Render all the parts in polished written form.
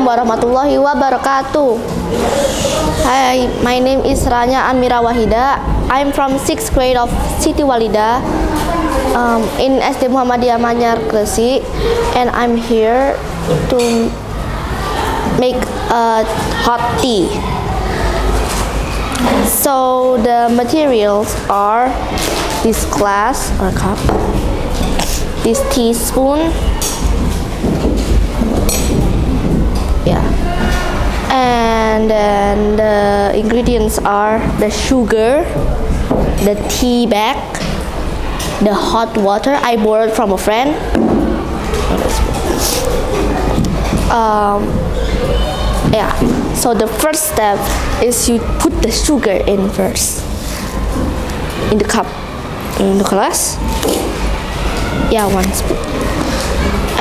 warahmatullahi wabarakatuh. Hi, my name is Ranya Amirah Wahida. I'm from 6th grade of Siti Walida in SD Muhammadiyah Manyar Gresik, and I'm here to make a hot tea. So the materials are this glass or cup, this teaspoon, and then the ingredients are the sugar, the tea bag, the hot water I borrowed from a friend, so the first step is you put the sugar in first, in the cup, in the glass, 1 spoon,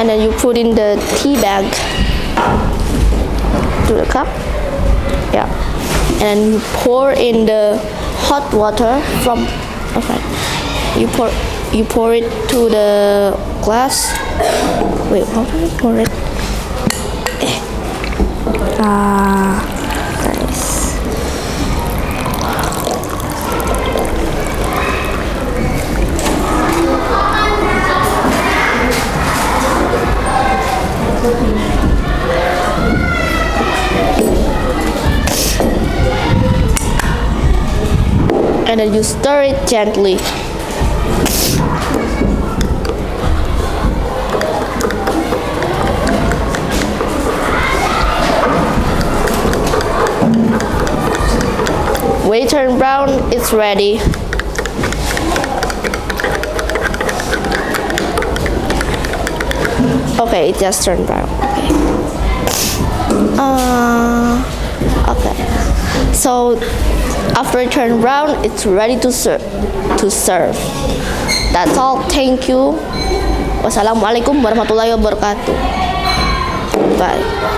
and then you put in the tea bag to the cup, and you pour in the hot water from, you pour it to the glass. Wait, how do you pour it? Nice. And then you stir it gently. When it turns brown, it's ready. Okay, it just turned brown. Okay. So after it turned brown, it's ready to serve. That's all. Thank you. Wassalamualaikum warahmatullahi wabarakatuh. Bye.